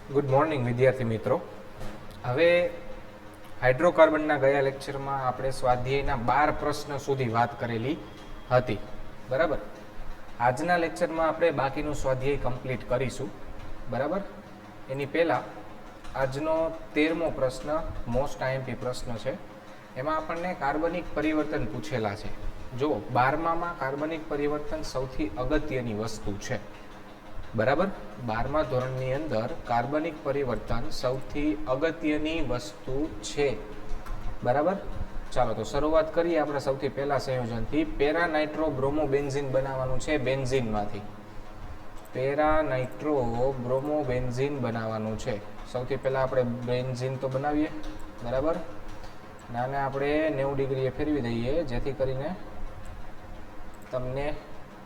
Good morning વિદ્યાર્થી મિત્રો. હવે હાઇડ્રોકાર્બનના ગયા લેક્ચરમાં આપણે સ્વાધ્યાયના 12 પ્રશ્ન સુધી વાત કરેલી હતી, બરાબર. આજના લેક્ચરમાં આપણે બાકીનું સ્વાધ્યાય કમ્પ્લીટ કરીશું, બરાબર. એની પહેલાં આજનો 13મો પ્રશ્ન મોસ્ટ આઈએમપી પ્રશ્ન છે. એમાં આપણને કાર્બનિક પરિવર્તન પૂછેલા છે. જો 12મામાં કાર્બનિક પરિવર્તન સૌથી અગત્યની વસ્તુ છે, બરાબર. 12મા ધોરણની અંદર કાર્બનિક પરિવર્તન સૌથી અગત્યની વસ્તુ છે, બરાબર. ચાલો તો શરૂઆત કરીએ આપણે સૌથી પહેલા સંયોજનથી. પેરા નાઇટ્રો બ્રોમો બેન્ઝીન બનાવવાનું છે બેન્ઝીનમાંથી. પેરા નાઇટ્રો બ્રોમો બેન્ઝીન બનાવવાનું છે. સૌથી પહેલા આપણે બેન્ઝીન તો બનાવીએ, બરાબર. આને આપણે 90 ડિગ્રીએ ફેરવી દઈએ જેથી કરીને તમને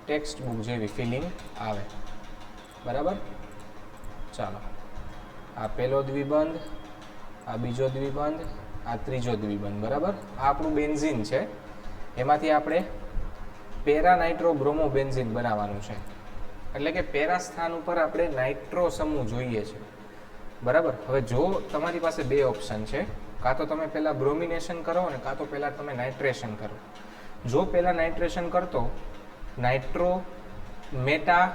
ટેક્સ્ટ બુક જેવી ફિલિંગ આવે, બરાબર. ચાલો, આ પહેલો દ્વિબંધ, આ બીજો દ્વિબંધ, આ ત્રીજો દ્વિબંધ, બરાબર. આ આપણું બેન્ઝીન છે. એમાંથી આપણે પેરા નાઇટ્રો બ્રોમો બેન્ઝીન બનાવવાનું છે. એટલે કે પેરા સ્થાન ઉપર આપણે નાઇટ્રો સમૂહ જોઈએ છે, બરાબર. હવે જો તમારી પાસે બે ઓપ્શન છે, કાં તો તમે પહેલાં બ્રોમિનેશન કરો ને કાં તો પહેલાં તમે નાઇટ્રેશન કરો. જો પહેલાં નાઇટ્રેશન કરતો, નાઇટ્રો મેટા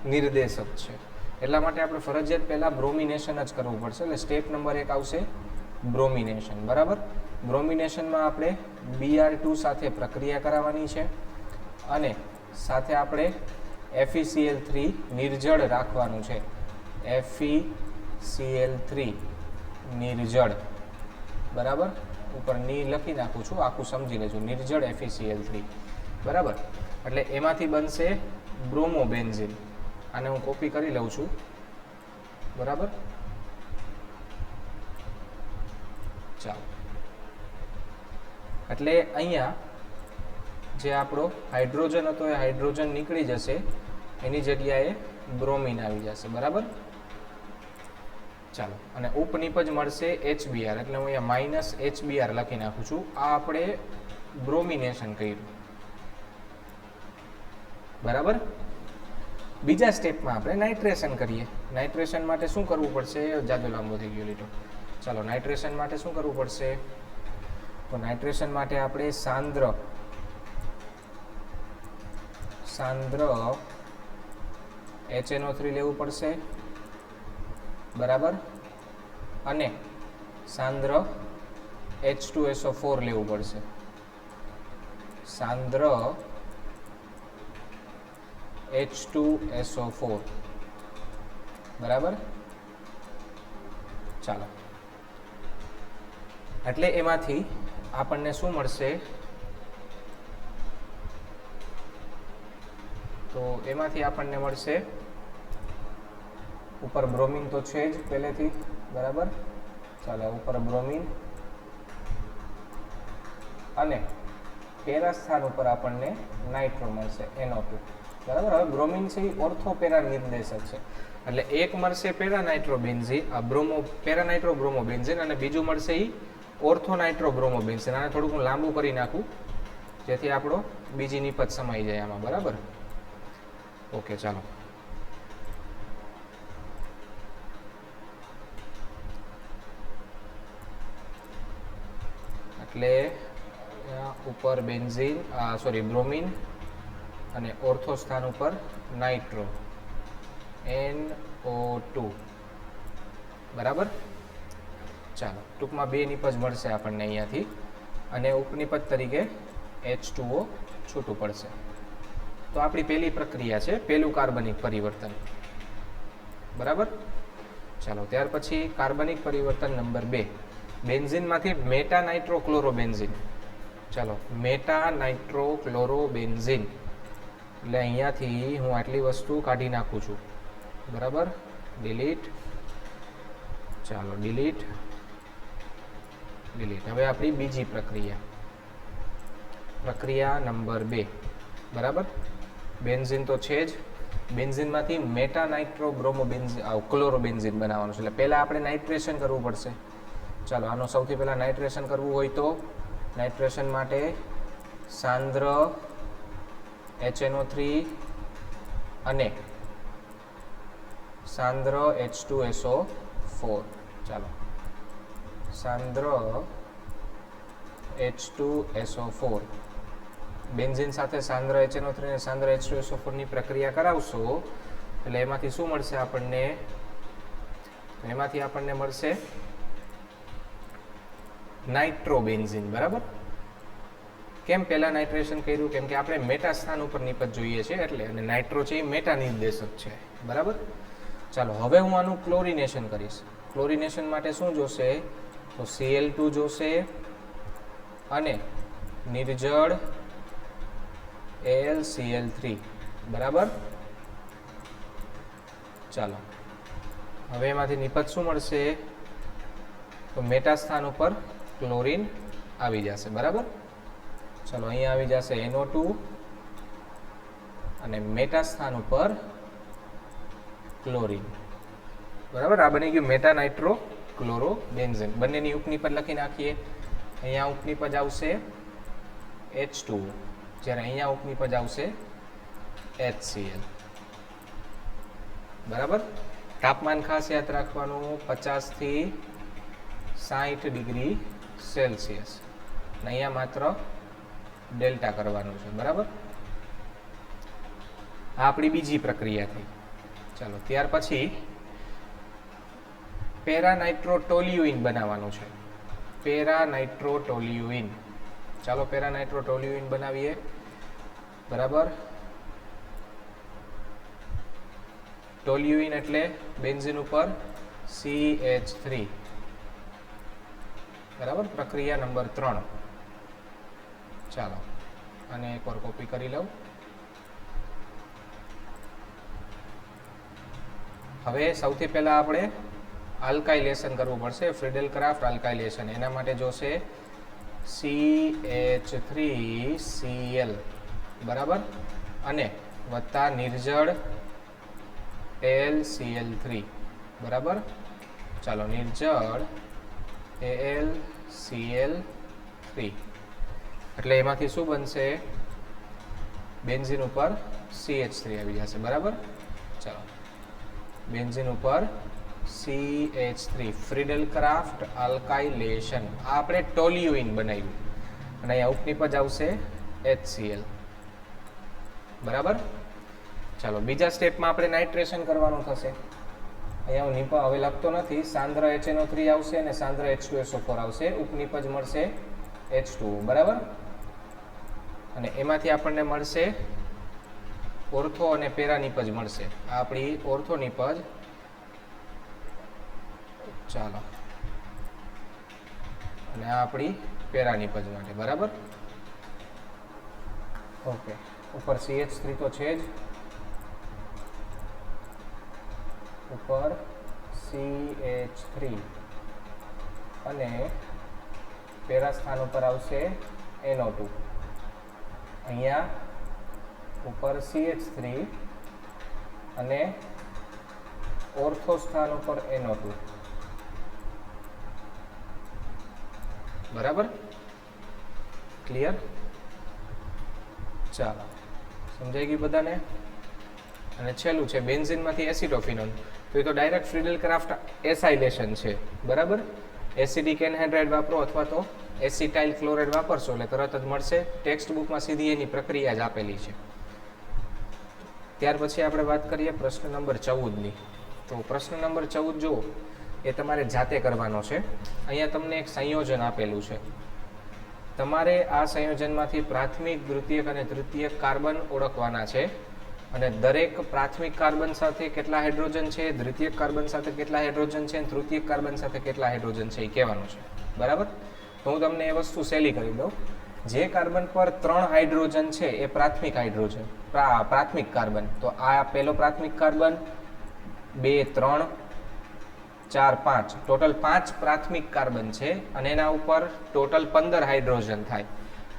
નિર્દેશક છે, એટલા માટે આપણે ફરજિયાત પહેલાં બ્રોમિનેશન જ કરવું પડશે. એટલે સ્ટેપ નંબર 1 આવશે બ્રોમિનેશન, બરાબર. બ્રોમિનેશનમાં આપણે Br2 સાથે પ્રક્રિયા કરાવવાની છે અને સાથે આપણે FeCl3 નિર્જળ રાખવાનું છે. FeCl3 નિર્જળ, બરાબર. ઉપર ની લખી નાખું છું, આખું સમજી લેજો. નિર્જળ FeCl3, બરાબર. એટલે એમાંથી બનશે બ્રોમો બેન્ઝીન. આને હું કોપી કરી લઉં છું, બરાબર. ચાલો, એટલે અહીંયા જે આપણો હાઇડ્રોજન હતો એ હાઇડ્રોજન નીકળી જશે, એની જગ્યાએ બ્રોમિન આવી જશે, બરાબર. ચાલો, અને ઉપનિપજ મળશે HBr. એટલે હું અહીંયા -HBr લખી નાખું છું. આ આપણે બ્રોમિનેશન કર્યું, બરાબર. બીજા સ્ટેપમાં આપણે નાઇટ્રેશન કરીએ. નાઇટ્રેશન માટે શું કરવું પડશે? જાદુ લાંબો થઈ ગયો લીટો. ચાલો, નાઇટ્રેશન માટે શું કરવું પડશે? તો નાઇટ્રેશન માટે આપણે સાંદ્ર HNO3 લેવું પડશે, બરાબર. અને સાંદ્ર H2SO4 લેવું પડશે. સાંદ્ર H2SO4, બરાબર. ચાલો, એટલે એમાંથી આપણને શું મળશે? તો એમાંથી આપણને મળશે, ઉપર બ્રોમિન તો છે જ પહેલેથી, બરાબર. ચાલો, ઉપર બ્રોમિન અને પેરા સ્થાન ઉપર આપણને નાઇટ્રો મળશે, NO2, બરાબર. હવે બ્રોમિન છે એ ઓર્થો પેરા નિર્દેશક છે, એટલે એક મળશે para nitro benzene, para nitro bromo benzene, અને બીજું મળશે એ ઓર્થો નાઇટ્રો બ્રોમો બેન્ઝીન. આને થોડુંક હું લાંબુ કરી નાખું જેથી આપણો બીજી નિપજ સમાઈ જાય આમાં, બરાબર. ઓકે, ચાલો. એટલે ઉપર બેન્ઝીન, બ્રોમિન અને ઓર્થો સ્થાન ઉપર નાઇટ્રો NO2, બરાબર. ચાલો, ટૂંકમાં બે નિપજ મળશે આપણને અહીંયાથી, અને ઉપનિપજ તરીકે H2O છૂટું પડશે. તો આપણી પહેલી પ્રક્રિયા છે, પહેલું કાર્બનિક પરિવર્તન, બરાબર. ચાલો, ત્યાર પછી કાર્બનિક પરિવર્તન નંબર 2, બેન્ઝીનમાંથી મેટા નાઇટ્રોક્લોરોબેન્ઝીન. ચાલો, મેટા નાઇટ્રોક્લોરોબેન્ઝીન. એટલે અહીંયાથી હું આટલી વસ્તુ કાઢી નાખું છું, બરાબર. ડિલીટ. ચાલો, ડિલીટ. હવે આપણી બીજી પ્રક્રિયા નંબર 2, બરાબર. બેન્ઝીન તો છે જ. બેન્ઝીનમાંથી મેટા નાઇટ્રો બ્રોમો ક્લોરોબેન્ઝીન બનાવવાનું છે. એટલે પહેલાં આપણે નાઇટ્રેશન કરવું પડશે. ચાલો, આનો સૌથી પહેલાં નાઇટ્રેશન કરવું હોય તો નાઇટ્રેશન માટે સાંદ્ર HNO3 અને સાંદ્ર H2SO4. ચાલો, સાંદ્ર H2SO4 બેન્ઝીન સાથે સાંદ્ર HNO3 અને સાંદ્ર H2SO4 ની પ્રક્રિયા કરાવશો એટલે એમાંથી શું મળશે આપણને? એમાંથી આપણને મળશે નાઇટ્રોબેન્ઝીન. બરાબર. કેમ પહેલા નાઇટ્રેશન કર્યું? કેમ કે આપણે મેટા સ્થાન ઉપર નિપજ જોઈએ છે એટલે, અને નાઇટ્રો છે એ મેટા નિર્દેશક છે. બરાબર. ચાલો, હવે હું આનું ક્લોરિનેશન કરીશ. ક્લોરિનેશન માટે શું જોશે? તો Cl2 જોશે અને નિર્જળ AlCl3. બરાબર. ચાલો, હવે એમાંથી નિપજ શું મળશે? તો મેટા સ્થાન ઉપર ક્લોરીન આવી જશે. બરાબર. ચાલો, અહીંયા આવી જશે NO2 અને મેટા સ્થાન ઉપર ક્લોરીન. બરાબર. આ બની ગયું મેટા નાઇટ્રો ક્લોરો બેન્ઝીન. બંનેની ઉપનિપજ લખી નાખીએ. અહીંયા ઉપનિપજ આવશે H2, જ્યારે અહીંયા ઉપનિપજ આવશે HCl. બરાબર. તાપમાન ખાસ યાદ રાખવાનું 50 થી 60 ડિગ્રી સેલ્સિયસ. અહીંયા માત્ર ડેલ્ટા કરવાનું છે. બરાબર. આ આપણી બીજી પ્રક્રિયા થઈ. ચાલો, ત્યાર પછી પેરાનાઇટ્રોટોલ્યુઇન બનાવવાનું છે. પેરાનાઇટ્રોટોલ્યુઇન. ચાલો, પેરાનાઇટ્રોટોલ્યુઇન બનાવીએ. બરાબર. ટોલ્યુઇન એટલે બેન્ઝીન ઉપર CH3. બરાબર. પ્રક્રિયા નંબર 3. ચાલો, આને એકવાર કોપી કરી લઉં. હવે સૌથી પહેલા આપણે આલ્કાઇલેશન કરવું પડશે. ફ્રીડેલક્રાફ્ટ આલ્કાઇલેશન. એના માટે જોશે CH3Cl. બરાબર. અને વત્તા નિર્જળ AlCl3. બરાબર. ચાલો, નિર્જળ AlCl3 એટલે એમાંથી શું બનશે? બેન્ઝીન ઉપર CH3 આવી જશે. બરાબર. ચાલો, બેન્ઝીન ઉપર CH3 ફ્રીડેલક્રાફ્ટ આલ્કાઇલેશન. આ આપણે ટોલ્યુઇન બનાવ્યું અને અહીંયા ઉપનિપજ આવશે HCl. બરાબર. ચાલો, બીજા સ્ટેપમાં આપણે નાઇટ્રેશન કરવાનું થશે. અહીંયા હું નિપજ હવે લખતો નથી. સાંદ્ર HNO3 આવશે અને સાંદ્ર H2SO4 આવશે. ઉપનિપજ મળશે H2. બરાબર. અને એમાંથી આપણને મળશે ઓર્થો અને પેરા નિપજ મળશે. આ આપણી ઓર્થો નિપજ. ચાલો, અને આ આપણી પેરા નિપજ માટે. બરાબર. ઓકે, ઉપર CH3 તો છે જ. ઉપર CH3 અને પેરા સ્થાન ઉપર આવશે NO2. અહીંયા ઉપર CH3 અને ઓર્થો સ્થાન ઉપર NO2. બરાબર. ક્લિયર? ચાલો, સમજાઈ ગયું બધાને? અને છેલ્લું છે બેન્ઝીનમાંથી એસિટોફિનોન. તો એ તો ડાયરેક્ટ ફ્રીડેલક્રાફ્ટ એસાઇલેશન છે. બરાબર. એસિડિક એનહાઇડ્રાઇડ વાપરો અથવા તો એસિટાઇલ ક્લોરાઇડ વાપરશો એટલે તરત જ મળશે. ટેક્સ્ટ બુકમાં સીધી એની પ્રક્રિયા જ આપેલી છે. ત્યાર પછી આપણે વાત કરીએ પ્રશ્ન નંબર 14ની. તો પ્રશ્ન નંબર 14 જુઓ, એ તમારે જાતે કરવાનો છે. અહીંયા તમને એક સંયોજન આપેલું છે. તમારે આ સંયોજનમાંથી પ્રાથમિક, દ્વિતીયક અને તૃતીયક કાર્બન ઓળખવાના છે. અને દરેક પ્રાથમિક કાર્બન સાથે કેટલા હાઇડ્રોજન છે, દ્વિતીયક કાર્બન સાથે કેટલા હાઇડ્રોજન છે, અને તૃતીયક કાર્બન સાથે કેટલા હાઇડ્રોજન છે એ કહેવાનું છે. બરાબર. તો હું તમને એ વસ્તુ સહેલી કરી દઉં. જે કાર્બન પર 3 હાઇડ્રોજન છે એ પ્રાથમિક હાઇડ્રોજન, પ્રાથમિક કાર્બન. તો આ પહેલો પ્રાથમિક કાર્બન, 2, 3, 4, 5 ટોટલ 5 પ્રાથમિક કાર્બન છે અને એના ઉપર ટોટલ 15 હાઇડ્રોજન થાય.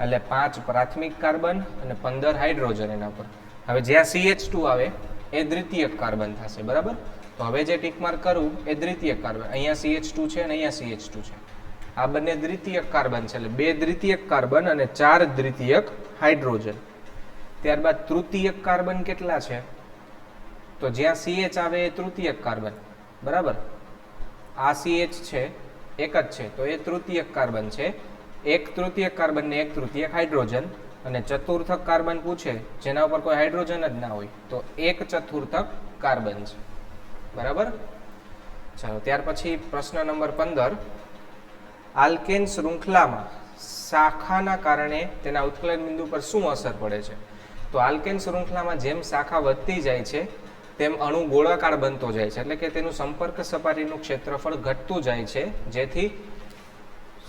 એટલે 5 પ્રાથમિક કાર્બન અને 15 હાઇડ્રોજન એના ઉપર. હવે જ્યાં CH2 આવે એ દ્વિતીયક કાર્બન થશે. બરાબર. તો હવે જે ટીક માર્ક કરું એ દ્વિતીયક કાર્બન. અહીંયા CH2 છે અને અહીંયા CH2 છે. આ બંને દ્વિતીયક કાર્બન છે એટલે 2 દ્વિતીયક કાર્બન અને 4 દ્વિતીયક હાઇડ્રોજન. ત્યારબાદ તૃતીયક કાર્બન કેટલા છે? તો તો જ્યાં CH આવે એ તૃતીયક કાર્બન, બરાબર. આ CH છે એક જ છે તો એ તૃતીયક કાર્બન છે. એક તૃતીયક કાર્બન ને એક તૃતીયક હાઇડ્રોજન, અને ચતુર્થક કાર્બન પૂછે જેના ઉપર કોઈ હાઇડ્રોજન જ ના હોય તો એક ચતુર્થક કાર્બન છે, બરાબર. ચાલો ત્યાર પછી પ્રશ્ન નંબર 15, આલ્કેન શૃંખલામાં શાખાના કારણે તેના ઉત્કલન બિંદુ પર શું અસર પડે છે? તો આલ્કેન શૃંખલામાં જેમ શાખા વધતી જાય છે તેમ અણુ ગોળાકાર બનતો જાય છે, એટલે કે તેનું સંપર્ક સપાટીનું ક્ષેત્રફળ ઘટતું જાય છે, જેથી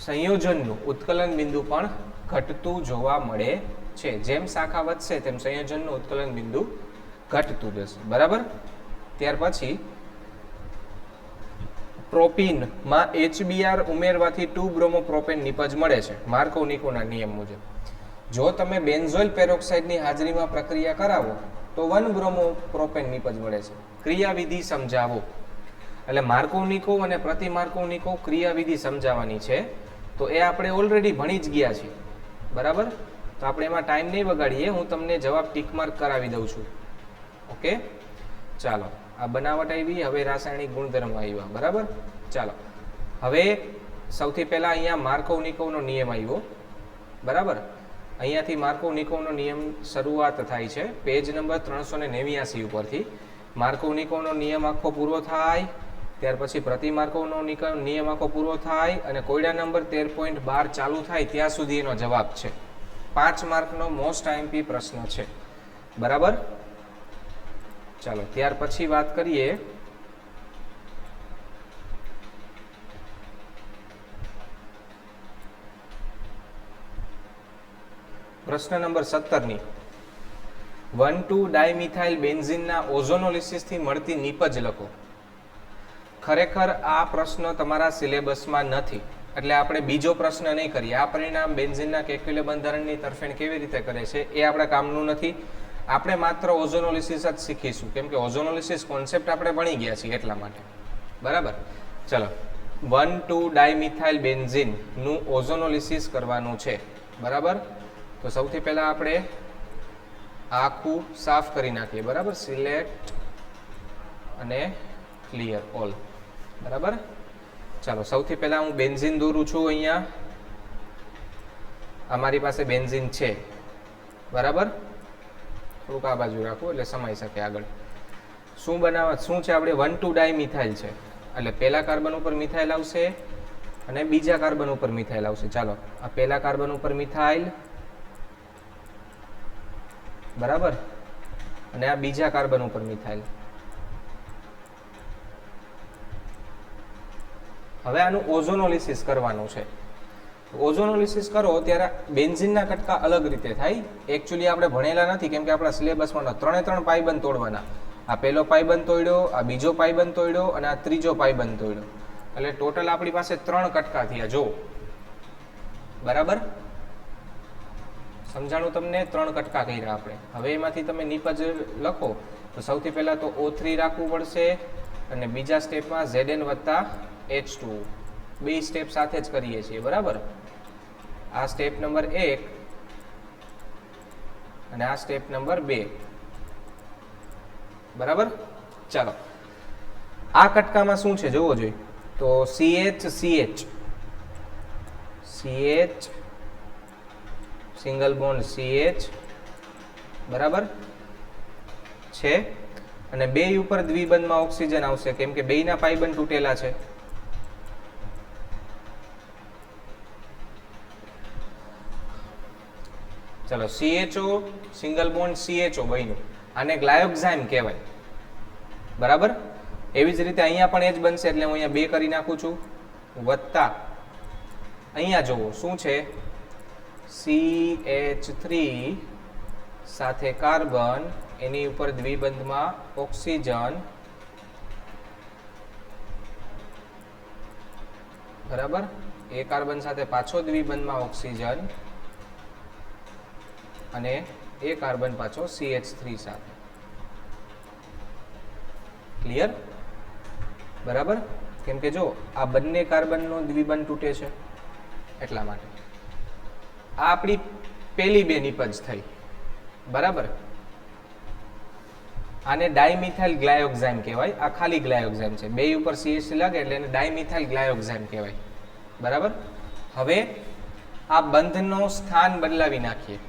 સંયોજનનું ઉત્કલન બિંદુ પણ ઘટતું જોવા મળે છે. જેમ શાખા વધશે તેમ સંયોજનનું ઉત્કલન બિંદુ ઘટતું જશે, બરાબર. ત્યાર પછી પ્રોપીનમાં HBr ઉમેરવાથી 2-બ્રોમોપ્રોપેન નિપજ મળે છે માર્કોવ-નિકોના નિયમ મુજબ. જો તમે બેન્ઝોઇલ પેરોક્સાઇડની હાજરીમાં પ્રક્રિયા કરાવો તો 1-બ્રોમોપ્રોપેન નિપજ મળે છે. ક્રિયાવિધિ સમજાવો, એટલે માર્કોવ-નિકોવ અને પ્રતિ માર્કોવ-નિકોવ ક્રિયાવિધિ સમજાવવાની છે. તો એ આપણે ઓલરેડી ભણી જ ગયા છીએ, બરાબર. તો આપણે એમાં ટાઈમ નહીં બગાડીએ, હું તમને જવાબ ટીક માર્ક કરાવી દઉં છું. ઓકે, ચાલો. આ બનાવટ આવી, હવે રાસાયણિક ગુણધર્મ આવ્યા, બરાબર. ચાલો હવે સૌથી પહેલા અહીંયા માર્કોવ-નિકોવનો નિયમ આવ્યો, બરાબર. અહીંયાથી માર્કોવ-નિકોવનો નિયમ શરૂઆત થાય છે પેજ નંબર 389 ઉપરથી. માર્કોવ-નિકોવનો નિયમ આખો પૂરો થાય, ત્યાર પછી પ્રતિ માર્કોવનો નિયમ આખો પૂરો થાય અને કોયડા નંબર 13.12 ચાલુ થાય ત્યાં સુધી એનો જવાબ છે. 5 માર્કનો મોસ્ટ આઈએમપી પ્રશ્ન છે, બરાબર. ચાલો ત્યાર પછી વાત કરીએ પ્રશ્ન નંબર 17ની. 1,2-ડાયમિથાઇલ બેન્ઝીનના ઓઝોનોલિસિસથી મળતી નિપજ લખો. ખરેખર આ પ્રશ્ન તમારા સિલેબસમાં નથી, એટલે આપણે બીજો પ્રશ્ન નહીં કરીએ. આ પરિણામ બેન્ઝીનના કેક્યુલે બંધારણની તરફેણ કેવી રીતે કરે છે એ આપણા કામનું નથી. આપણે માત્ર ઓઝોનોલિસિસ જ શીખીશું, કેમ કે ઓઝોનોલિસિસ કોન્સેપ્ટ આપણે ભણી ગયા છીએ એટલા માટે, બરાબર. ચલો 1,2-ડાયમિથાઇલ બેન્ઝીનનું ઓઝોનોલિસિસ કરવાનું છે, બરાબર. તો સૌથી પહેલા આપણે આખું સાફ કરી નાખીએ, બરાબર. સિલેક્ટ અને ક્લિયર ઓલ, બરાબર. ચાલો સૌથી પહેલા હું બેન્ઝીન દોરું છું. અહીંયા અમારી પાસે બેન્ઝીન છે, બરાબર. થોડુંક આ બાજુ રાખવું એટલે સમાઈ શકે આગળ. શું બનાવવા શું છે આપણે? 1,2-ડાયમિથાઇલ છે, એટલે પહેલા કાર્બન ઉપર મિથાઇલ આવશે અને બીજા કાર્બન ઉપર મિથાઇલ આવશે. ચાલો આ પહેલા કાર્બન ઉપર મિથાઇલ, બરાબર, અને આ બીજા કાર્બન ઉપર મિથાઇલ. હવે આનું ઓઝોનોલિસિસ કરવાનું છે. ઓઝોનોલિસિસ કરો ત્યારે બેન્ઝીનના કટકા અલગ રીતે થાય. એકચ્યુઅલી આપણે ભણેલા નથી, કેમ કે આપણા સિલેબસમાં 3 પાઇબંધ તોડવાના. આ પહેલો પાઇબંધ તોડ્યો, આ બીજો પાઇબંધ તોડ્યો અને આ ત્રીજો પાઇબંધ તોડ્યો, એટલે ટોટલ આપણી પાસે 3 કટકા થયા. જો બરાબર સમજાણું તમને? 3 કટકા કર્યા આપણે. હવે એમાંથી તમે નિપજ લખો તો સૌથી પહેલા તો O3 રાખવું પડશે અને બીજા સ્ટેપમાં Zn વત્તા H2, 2 સ્ટેપ સાથે જ કરીએ છીએ, બરાબર. આ સ્ટેપ નંબર 1 અને આ સ્ટેપ નંબર 2, બરાબર. ચાલો આ કટકામાં શું છે જોવો જોઈએ. તો CH સિંગલ બોન્ડ CH, બરાબર છે, અને 2 ઉપર દ્વિબંધમાં ઓક્સિજન આવશે, કેમ કે 2ના પાઇબંધ તૂટેલા છે. ચલો CHO સિંગલ બોન્ડ CHO બન્યું, આને ગ્લાયોક્સાઇમ કહેવાય, બરાબર. એવી જ રીતે અહીંયા પણ એ જ બનશે, એટલે હું અહીંયા 2 કરી નાખું છું, વત્તા અહીંયા જોવો શું છે, CH3 સાથે કાર્બન, એની ઉપર દ્વિબંધમાં ઓક્સિજન, બરાબર. એ કાર્બન સાથે પાછો દ્વિબંધમાં ઓક્સિજન અને એ કાર્બન પાછો CH3 સાથે. ક્લિયર? બરાબર. કેમ કે જો આ બંને કાર્બનનો દ્વિબંધ તૂટે છે એટલા માટે. આ આપણી પહેલી 2 નિપજ થઈ, બરાબર. આને ડાયમિથાઇલ ગ્લાયોક્સાઇમ કહેવાય. આ ખાલી ગ્લાયોક્સાઇમ છે, બે ઉપર CH લાગે એટલે એને ડાયમિથાઇલ ગ્લાયોક્સાઇમ કહેવાય. બરાબર. હવે આ બંધનો સ્થાન બદલાવી નાખીએ.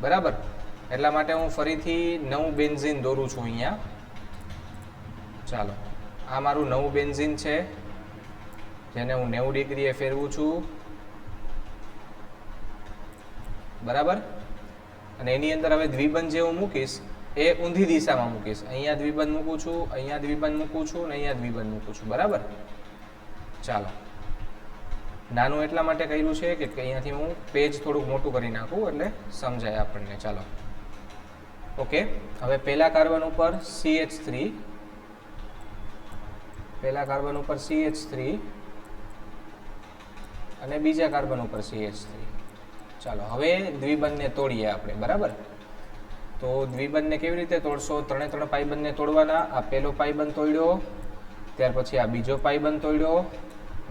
બરાબર. એટલા માટે હું ફરીથી નવું બેન્ઝીન દોરું છું અહીંયા. ચાલો, આ મારું નવું બેન્ઝીન છે જેને હું 90 ડિગ્રીએ ફેરવું છું. બરાબર. અને એની અંદર હવે દ્વિબંધ જે હું મૂકીશ એ ઊંધી દિશામાં મૂકીશ. અહીંયા દ્વિબંધ મૂકું છું, અહીંયા દ્વિબંધ મૂકું છું અને અહીંયા દ્વિબંધ મૂકું છું. બરાબર. ચાલો, નાનું એટલા માટે કર્યું છે કે અહીંયાથી હું પેજ થોડુંક મોટું કરી નાખું એટલે સમજાય આપણને. ચાલો, ઓકે. હવે પહેલા કાર્બન ઉપર CH3, પહેલા કાર્બન ઉપર CH3 અને બીજા કાર્બન ઉપર CH3. ચાલો, હવે દ્વિબંધને તોડીએ આપણે. બરાબર. તો દ્વિબંધને કેવી રીતે તોડશો? ત્રણ પાઇબંધને તોડવાના. આ પહેલો પાઇબંધ તોડ્યો, ત્યાર પછી આ બીજો પાઇબંધ તોડ્યો,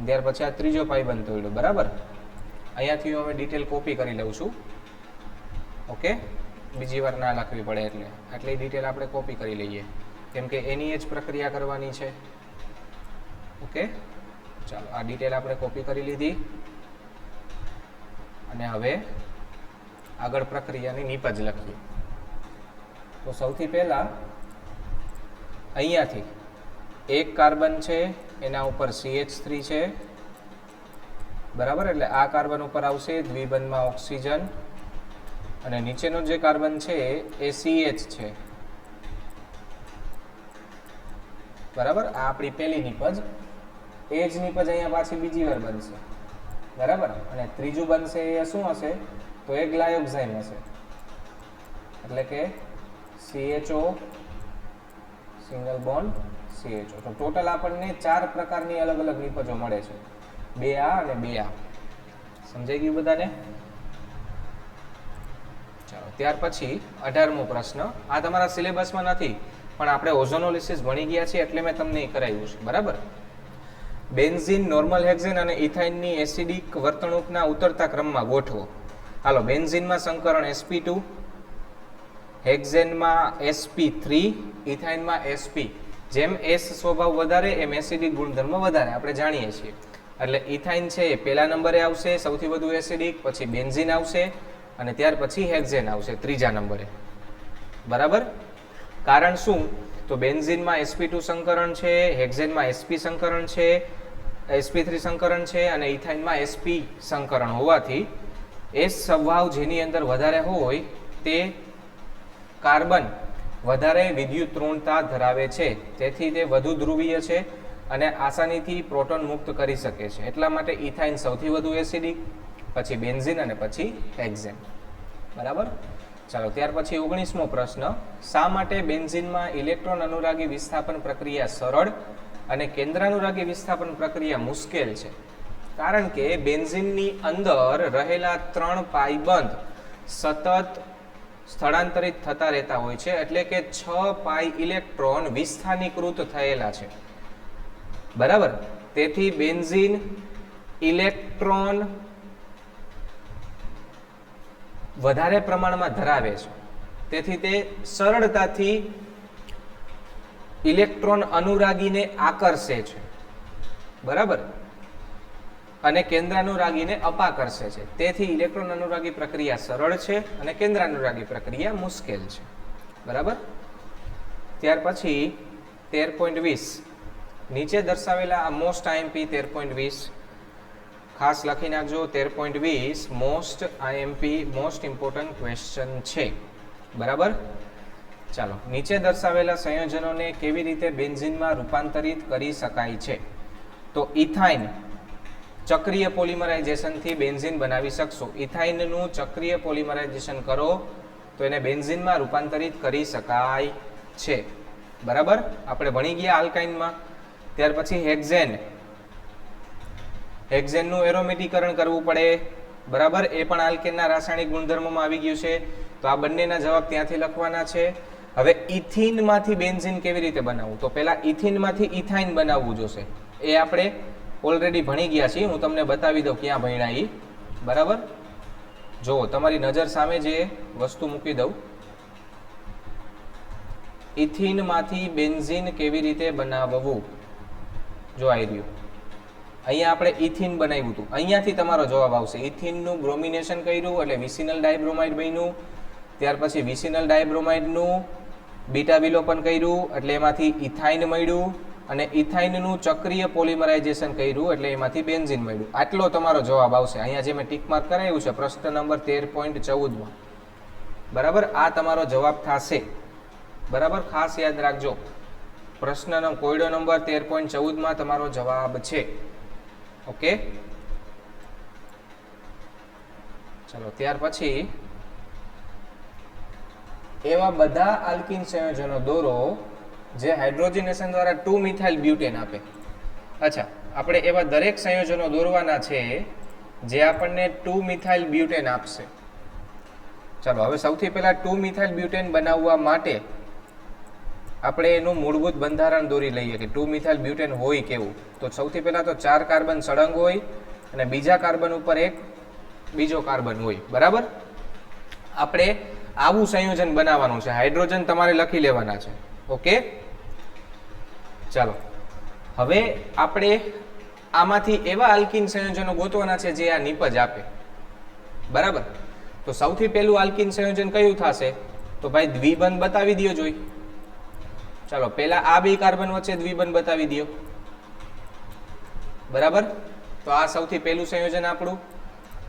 ત્યાર પછી આ ત્રીજો પાઇબંધ તોડ્યો. બરાબર. અહીંયાથી હું હવે ડિટેલ કોપી કરી લઉં છું. ઓકે, બીજી વાર ના લખવી પડે એટલે આટલી ડિટેલ આપણે કોપી કરી લઈએ કેમ કે એની જ પ્રક્રિયા કરવાની છે. ઓકે, ચાલો, આ ડિટેલ આપણે કોપી કરી લીધી અને હવે આગળ પ્રક્રિયાની નીપજ લખીએ. તો સૌથી પહેલા અહીંયાથી એક કાર્બન છે એના ઉપર CH3 છે. બરાબર. એટલે આ કાર્બન ઉપર આવશે દ્વિબંધમાં ઓક્સિજન અને નીચેનો જે કાર્બન છે એ CH છે. બરાબર. આ આપણી પહેલી નીપજ. એ જ નીપજ અહીંયા પાછી બીજી વાર બનશે. બરાબર. અને ત્રીજું બનશે એ શું હશે? તો એ ગ્લાયોક્સાઇમ હશે. એટલે કે CHO સિંગલ બોન્ડ CHO. તો ટોટલ આપણને 4 પ્રકારની અલગ અલગ નીપજો મળે છે. 2A અને 2A. સમજાઈ ગયું બધાને? ચાલો, ત્યાર પછી 18મો પ્રશ્ન. આ તમારા સિલેબસમાં નથી પણ આપણે ઓઝોનોલિસિસ ભણી ગયા છીએ એટલે મેં તમને એ કરાવ્યું છે. બરાબર. બેન્ઝીન, નોર્મલ હેક્ઝેન અને ઇથાઇનની એસિડિક વર્તણૂકના ઉતરતા ક્રમમાં ગોઠવો. હાલો, બેન્ઝીનમાં સંકરણ sp2, હેક્ઝેનમાં sp3, ઇથાઇનમાં sp. જેમ S સ્વભાવ વધારે એમ એસિડિક ગુણધર્મ વધારે આપણે જાણીએ છીએ. એટલે ઇથાઇન છે એ પહેલા નંબરે આવશે સૌથી વધુ એસિડિક, પછી બેન્ઝીન આવશે અને ત્યાર પછી હેક્ઝેન આવશે ત્રીજા નંબરે. બરાબર. કારણ શું? તો બેન્ઝીનમાં sp2 સંકરણ છે, હેક્ઝેનમાં sp સંકરણ છે, sp3 સંકરણ છે અને ઇથાઇનમાં sp સંકરણ હોવાથી S સ્વભાવ જેની અંદર વધારે હોય તે કાર્બન વધારે વિદ્યુત ઋણતા ધરાવે છે. તેથી તે વધુ ધ્રુવીય છે અને આસાનીથી પ્રોટોન મુક્ત કરી શકે છે. એટલા માટે ઇથાઇન સૌથી વધુ એસિડિક, પછી બેન્ઝીન અને પછી હેક્ઝેન. બરાબર. ચાલો, ત્યાર પછી 19મો પ્રશ્ન. શા માટે બેન્ઝીનમાં ઇલેક્ટ્રોન અનુરાગી વિસ્થાપન પ્રક્રિયા સરળ અને કેન્દ્રાનુરાગી વિસ્થાપન પ્રક્રિયા મુશ્કેલ છે? કારણ કે બેન્ઝીનની અંદર રહેલા 3 પાઇબંધ સતત સ્થળાંતરિત થતા રહેતા હોય છે. એટલે કે 6 પાઈ ઇલેક્ટ્રોન વિસ્થાનીકૃત થયેલા છે. બરાબર. તેથી બેન્ઝીન ઇલેક્ટ્રોન વધારે પ્રમાણમાં ધરાવે છે. તેથી તે સરળતાથી ઇલેક્ટ્રોન અનુરાગીને આકર્ષે છે. બરાબર. અને કેન્દ્રાનુરાગીને અપાકર્ષે છે. તેથી ઇલેક્ટ્રોન અનુરાગી પ્રક્રિયા સરળ છે અને કેન્દ્રાનુરાગી પ્રક્રિયા મુશ્કેલ છે. બરાબર. ત્યાર પછી 13.20 નીચે દર્શાવેલા આ મોસ્ટ IMP 13.20 ખાસ લખી નાખજો. 13.20 most IMP most important question છે. બરાબર. ચાલો, નીચે દર્શાવેલા સંયોજનોને કેવી રીતે બેન્ઝીનમાં રૂપાંતરિત કરી શકાય છે? તો ઇથાઇન ચક્રીય પોલિમરાઇઝેશનથી બેન્ઝીન બનાવી શકશો. ઇથાઇનનું ચક્રીય પોલિમરાઇઝેશન કરો તો એને બેન્ઝીનમાં રૂપાંતરિત કરી શકાય છે. બરાબર. આપણે ભણી ગયા આલ્કાઇનમાં. ત્યાર પછી હેક્ઝેન. હેક્ઝેનનું એરોમેટીકરણ કરવું પડે. બરાબર. એ પણ આલ્કેનના રાસાયણિક ગુણધર્મોમાં આવી ગયું છે. તો આ બંનેના જવાબ ત્યાંથી લખવાના છે. હવે ઇથિનમાંથી બેન્ઝીન કેવી રીતે બનાવવું? તો પહેલા ઇથિનમાંથી ઇથાઇન બનાવવું જોશે. એ આપણે ઓલરેડી ભણી ગયા છીએ. હું તમને બતાવી દઉં ક્યાં ભણ્યા એ. બરાબર. જુઓ, તમારી નજર સામે જે વસ્તુ મૂકી દઉં. ઇથિનમાંથી બેન્ઝીન કેવી રીતે બનાવવું? જો આવી રહ્યું, અહીંયા આપણે ઇથિન બનાવ્યું હતું, અહીંયાથી તમારો જવાબ આવશે. ઇથિનનું બ્રોમિનેશન કર્યું એટલે વિસિનલ ડાયબ્રોમાઇડ બન્યું. ત્યાર પછી વિસિનલ ડાયબ્રોમાઇડનું બીટા વિલોપન કર્યું એટલે એમાંથી ઇથાઇન મળ્યું, અને ઇથાઇનનું ચક્રીય પોલિમરાઇઝેશન કર્યું એટલે એમાંથી બેન્ઝીન મળ્યું. આટલો તમારો જવાબ આવશે. અહીંયા જે મેં ટીક માર્ક કરાવ્યું છે પ્રશ્ન નંબર 13.14 બરાબર, આ તમારો જવાબ થશે. બરાબર, ખાસ યાદ રાખજો, પ્રશ્નનો કોયડો નંબર 13.14 તમારો જવાબ છે. ઓકે, ચલો ત્યાર પછી એવા બધા આલ્કિન સંયોજનો દોરો જે હાઇડ્રોજનેશન દ્વારા 2 મિથાઇલ બ્યુટેન આપે. અચ્છા, આપણે એવા દરેક સંયોજનો દોરવાના છે જે આપણને 2 મિથાઇલ બ્યુટેન આપશે. ચાલો હવે સૌથી પહેલા 2 મિથાઇલ બ્યુટેન બનાવવા માટે આપણે એનું મૂળભૂત બંધારણ દોરી લઈએ કે 2 મિથાઇલ બ્યુટેન હોય કેવું. તો સૌથી પહેલા તો 4 કાર્બન સળંગ હોય અને બીજા કાર્બન ઉપર એક બીજો કાર્બન હોય. બરાબર, આપણે આવું સંયોજન બનાવવાનું છે. હાઇડ્રોજન તમારે લખી લેવાના છે. ઓકે, ચાલો હવે આપણે આમાંથી એવા આલ્કિન સંયોજનો ગોતવાના છે જે આ નિપજ આપે. બરાબર, તો સૌથી પહેલું આલ્કિન સંયોજન કયું થશે? તો ભાઈ દ્વિબંધ બતાવી દો જોઈ. ચાલો પહેલા આ બે કાર્બન વચ્ચે દ્વિબંધ બતાવી દો. બરાબર, તો આ સૌથી પહેલું સંયોજન આપણું.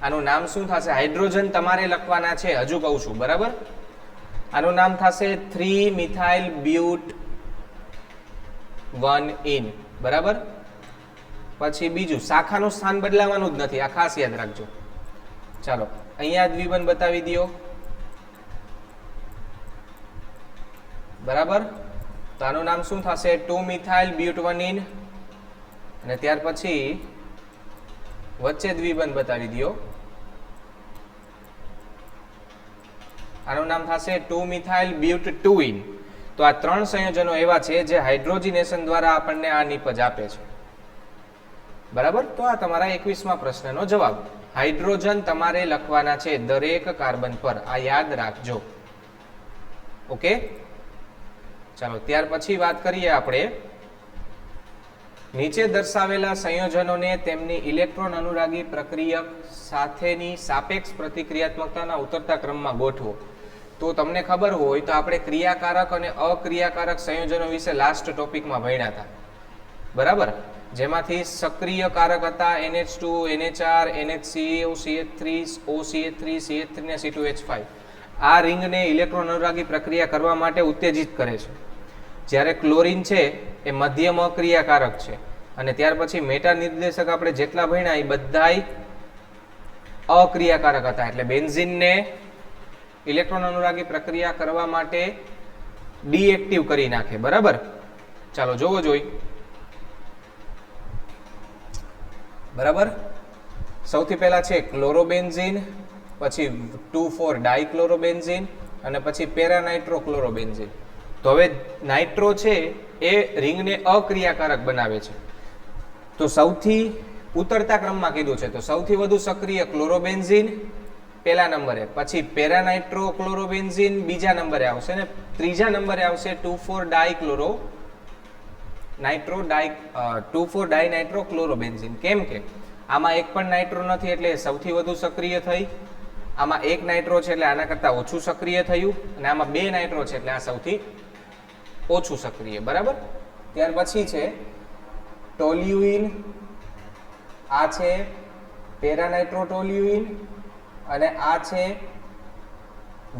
આનું નામ શું થશે? હાઇડ્રોજન તમારે લખવાના છે, હજુ કહું છું. બરાબર, આનું નામ થશે 3 મિથાઇલ બ્યુટ 1 ઇન. બરાબર, પછી બીજું શાખાનું સ્થાન બદલાવાનું જ નથી, આ ખાસ યાદ રાખજો. ચાલો અહીંયા દ્વિબંધ બતાવી દો. બરાબર, તો આનું નામ શું થશે? 2 મિથાઇલ બ્યુટ 1 ઇન, અને ત્યાર પછી વચ્ચે દ્વિબંધ બતાવી દો. આનું નામ થશે 2 મિથાઇલ બ્યુટ 2 ઇન. તો આ 3 સંયોજનો એવા છે જે હાઇડ્રોજનેશન દ્વારા આપણને આ નિપજ આપે છે. બરાબર, તો આ તમારા 21મા પ્રશ્નનો જવાબ. હાઇડ્રોજન તમારે લખવાના છે દરેક કાર્બન પર, આ યાદ રાખજો. ઓકે, ચાલો ત્યાર પછી વાત કરીએ આપણે નીચે દર્શાવેલા સંયોજનોને તેમની ઇલેક્ટ્રોન અનુરાગી પ્રક્રિયક સાથેની સાપેક્ષ પ્રતિક્રિયાત્મકતાના ઉતરતા ક્રમમાં ગોઠવો. તો તમને ખબર હોય તો આપણે ક્રિયાકારક અને અક્રિયાકારક સંયોજનો વિશે લાસ્ટ ટોપિકમાં ભણ્યા હતા. બરાબર, જેમાંથી સક્રિય કારક હતા NH2, NH4, NHCO, CH3, OCH3, CH3 ને C2H5. આ રિંગને ઇલેક્ટ્રોન અનુરાગી પ્રક્રિયા કરવા માટે ઉત્તેજિત કરે છે. જ્યારે ક્લોરીન છે એ મધ્યમ અક્રિયાકારક છે, અને ત્યાર પછી મેટા નિર્દેશક આપણે જેટલા ભણ્યા એ બધાય અક્રિયાકારક હતા. એટલે બેન્ઝીનને ઇલેક્ટ્રોન અનુરાગી પ્રક્રિયા કરવા માટે ડીએક્ટિવ કરી નાખે. બરાબર, ચાલો જોવો જોઈ. બરાબર, સૌથી પહેલા છે ક્લોરોબેન્ઝીન, પછી 2,4 ડાયક્લોરોબેન્ઝીન, અને પછી પેરાનાઇટ્રોક્લોરોબેન્ઝીન. તો હવે નાઇટ્રો છે એ રિંગને અક્રિયાકારક બનાવે છે. તો સૌથી ઉતરતા ક્રમમાં કીધું છે, તો સૌથી વધુ સક્રિય ક્લોરોબેન્ઝીન પહેલા નંબરે, પછી પેરાનાઇટ્રોક્લોરોબેન્ઝીન બીજા નંબરે આવશે, ને ત્રીજા નંબરે આવશે 2,4 ડાયનાઇટ્રોક્લોરોબેન્ઝીન. કેમ કે આમાં એક પણ નાઇટ્રો નથી એટલે સૌથી વધુ સક્રિય થઈ, આમાં એક નાઇટ્રો છે એટલે આના કરતા ઓછું સક્રિય થયું, અને આમાં 2 નાઇટ્રો છે એટલે આ સૌથી ઓછું સક્રિય. બરાબર, ત્યાર પછી છે ટોલ્યુઇન, આ છે પેરાનાઇટ્રોટોલ્યુઇન, અને આ છે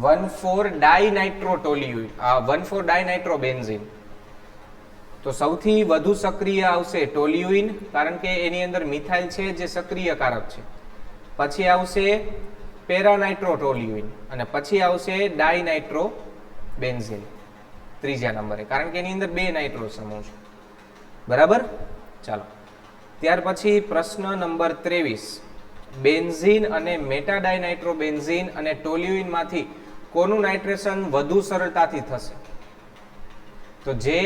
1,4 ડાયનાઇટ્રોટોલ્યુઇન, 1,4 ડાયનાઇટ્રોબેન્ઝીન. તો સૌથી વધુ સક્રિય આવશે ટોલ્યુઇન, કારણ કે એની અંદર મિથાઇલ છે જે સક્રિય કારક છે. પછી આવશે પેરાનાઇટ્રોટોલ્યુઇન, અને પછી આવશે ડાયનાઇટ્રોબેન્ઝીન ત્રીજા નંબરે, કારણ કે એની અંદર 2 નાઇટ્રો સમૂહ છે. બરાબર, ચાલો ત્યાર પછી પ્રશ્ન નંબર 23. બેન્ઝીન અને મેટાડાયનાઇટ્રોબેન્ઝીન અને ટોલ્યુઇનમાંથી કોનું નાઇટ્રેશન વધુ સરળતાથી થશે? તો જે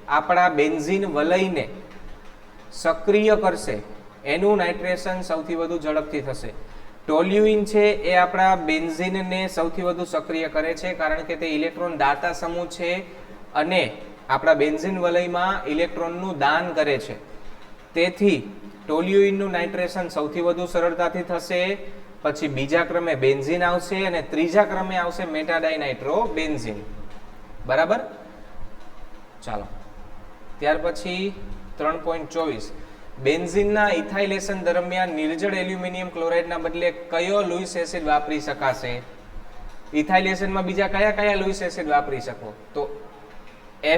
આપણા બેન્ઝીન વલયને સક્રિય કરશે એનું નાઇટ્રેશન સૌથી વધુ ઝડપથી થશે. ટોલ્યુઇન છે એ આપણા બેન્ઝીનને સૌથી વધુ સક્રિય કરે છે, કારણ કે તે ઇલેક્ટ્રોન દાતા સમૂહ છે અને આપણા બેન્ઝીન વલયમાં ઇલેક્ટ્રોનનું દાન કરે છે. તેથી ટોલ્યુઇનનું નાઇટ્રેશન સૌથી વધુ સરળતાથી થશે. પછી બીજા ક્રમે બેન્ઝીન આવશે અને ત્રીજા ક્રમે આવશે મેટાડાઇનાઇટ્રોબેન્ઝીન. બરાબર. ચાલો ત્યાર પછી 3.24 બેન્ઝીનના ઇથાઇલેશન દરમિયાન નિર્જળ એલ્યુમિનિયમ ક્લોરાઇડના બદલે કયો લુઇસ એસિડ વાપરી શકાશે? ઇથાઇલેશનમાં બીજા કયા કયા લુઇસ એસિડ વાપરી શકો? તો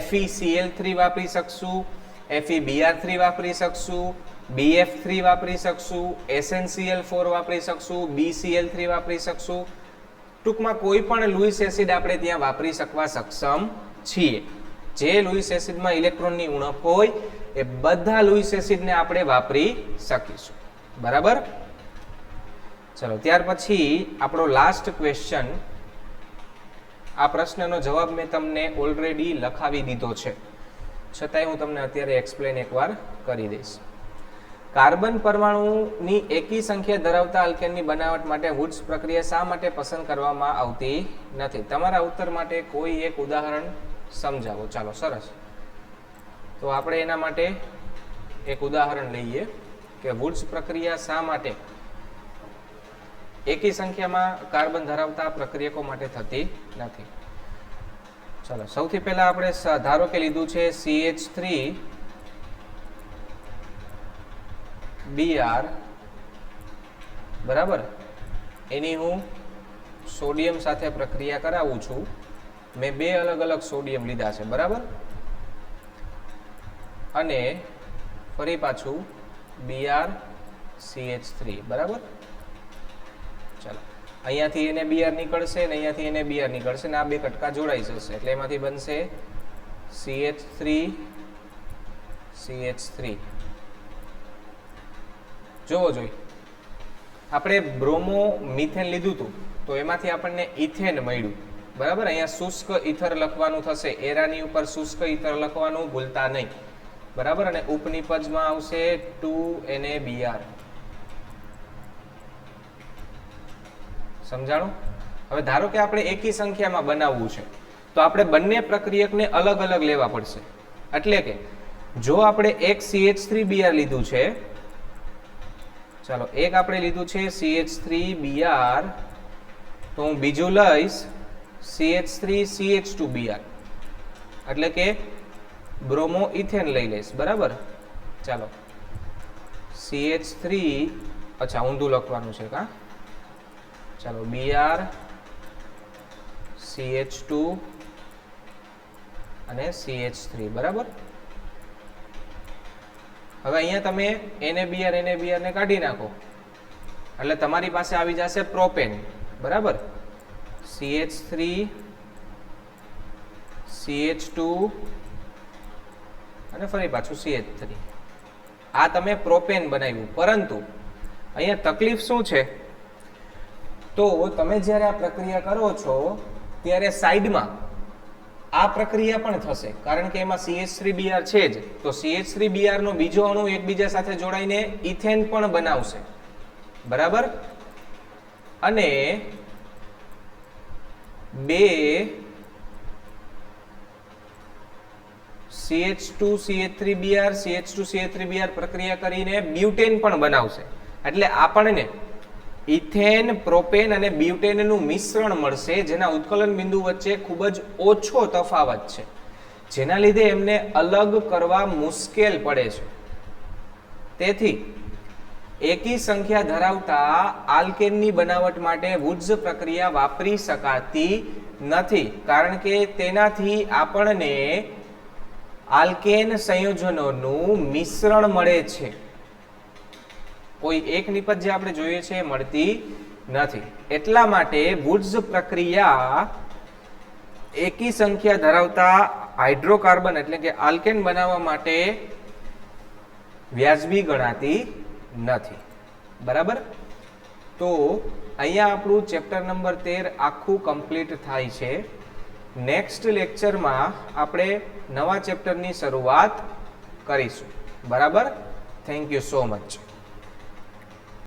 FeCl3 વાપરી શકશું, FeBr3 વાપરી શકશું, BF3 વાપરી શકશું, SnCl4 વાપરી શકશું, BCl3 વાપરી શકશું. ટૂંકમાં કોઈ પણ લુઇસ એસિડ આપણે ત્યાં વાપરી શકવા સક્ષમ છીએ. જે લુઇસ એસિડમાં ઇલેક્ટ્રોનની ઉણપ હોય એ બધા લુઇસ એસિડને આપણે વાપરી શકીશું. બરાબર. ચલો ત્યાર પછી આપણો લાસ્ટ ક્વેશ્ચન. આ પ્રશ્નનો જવાબ મેં તમને ઓલરેડી લખાવી દીધો છે, છતાંય હું તમને અત્યારે એક્સપ્લેન એકવાર કરી દઈશ. કાર્બન પરમાણુની એકી સંખ્યા ધરાવતા આલ્કેનની બનાવટ માટે વુડ્સ પ્રક્રિયા શા માટે પસંદ કરવામાં આવતી નથી? તમારા ઉત્તર માટે કોઈ એક ઉદાહરણ સમજાવો. ચાલો સરસ. તો આપણે એના માટે એક ઉદાહરણ લઈએ કે વુડ્સ પ્રક્રિયા શા માટે એકી સંખ્યામાં કાર્બન ધરાવતા પ્રક્રિયકો માટે થતી નથી. ચાલો સૌથી પહેલા આપણે ધારો કે લીધું છે CH3Br, બરાબર. એની હું સોડિયમ સાથે પ્રક્રિયા કરાવું છું. મેં બે અલગ અલગ સોડિયમ લીધા છે, બરાબર. અને ફરી પાછું BrCH3, બરાબર. ચાલો અહીંયાથી એને Br નીકળશે ને અહીંયાથી એને Br નીકળશે ને આ બે કટકા જોડાઈ જશે એટલે એમાંથી બનશે CH3CH3. જોવો જોઈએ, આપણે બ્રોમો મિથેન લીધું હતું તો એમાંથી આપણને ઇથેન મળ્યું, બરાબર. અહીંયા શુષ્ક ઇથર લખવાનું થશે, એરાની ઉપર શુષ્ક ઇથર લખવાનું ભૂલતા નહીં, બરાબર. અને ઉપનિપજમાં આવશે 2NaBr. સમજાણું? હવે ધારો કે આપણે એકી સંખ્યામાં બનાવવું છે તો આપણે બંને પ્રક્રિયકને અલગ અલગ લેવા પડશે. એટલે કે જો આપણે એક CH3Br લીધું છે, ચાલો એક આપણે લીધું છે CH3Br, તો હું બીજું લઈશ CH3CH2Br, એટલે કે બ્રોમો ઇથેન લઈ લઈશ, બરાબર. ચાલો CH3, અચ્છા ઊંધું લખવાનું છે કા. ચાલો Br CH2 અને CH3, બરાબર. હવે અહીંયા તમે NaBr ને કાઢી નાખો એટલે તમારી પાસે આવી જશે પ્રોપેન, બરાબર. CH3 CH2 અને ફરી પાછું CH3. આ તમે પ્રોપેન બનાવ્યું, પરંતુ અહીંયા તકલીફ શું છે? તો તમે જ્યારે આ પ્રક્રિયા કરો છો ત્યારે સાઈડમાં આ પ્રક્રિયા પણ થશે, કારણ કે એમાં CH3Br છે જ, તો CH3Br નો બીજો અણુ એકબીજા સાથે જોડાઈને ઇથેન પણ બનાવશે, બરાબર. અને બે CH2CH3Br CH2CH3Br પ્રક્રિયા કરીને બ્યુટેન પણ બનાવશે. એટલે આપણને ઇથેન, પ્રોપેન અને બ્યુટેનનું મિશ્રણ મળશે, જેના ઉત્કલન બિંદુ વચ્ચે ખૂબ જ ઓછો તફાવત છે, જેના લીધે એમને અલગ કરવા મુશ્કેલ પડે છે. તેથી એકી સંખ્યા ધરાવતા આલ્કેનની બનાવટ માટે વુડ્સ પ્રક્રિયા વાપરી શકાતી નથી, કારણ કે તેનાથી આપણને આલ્કેન સંયોજનોનું મિશ્રણ મળે છે. કોઈ એક નિપજ જે આપણે જોઈએ છે એ મળતી નથી. એટલા માટે વુડ્સ પ્રક્રિયા એકી સંખ્યા ધરાવતા હાઇડ્રોકાર્બન એટલે કે આલ્કેન બનાવવા માટે વ્યાજબી ગણાતી નથી, બરાબર. તો અહીંયા આપણું ચેપ્ટર નંબર 13 આખું કમ્પ્લીટ થાય છે. નેક્સ્ટ લેક્ચરમાં આપણે નવા ચેપ્ટરની શરૂઆત કરીશું, બરાબર. Thank you so much.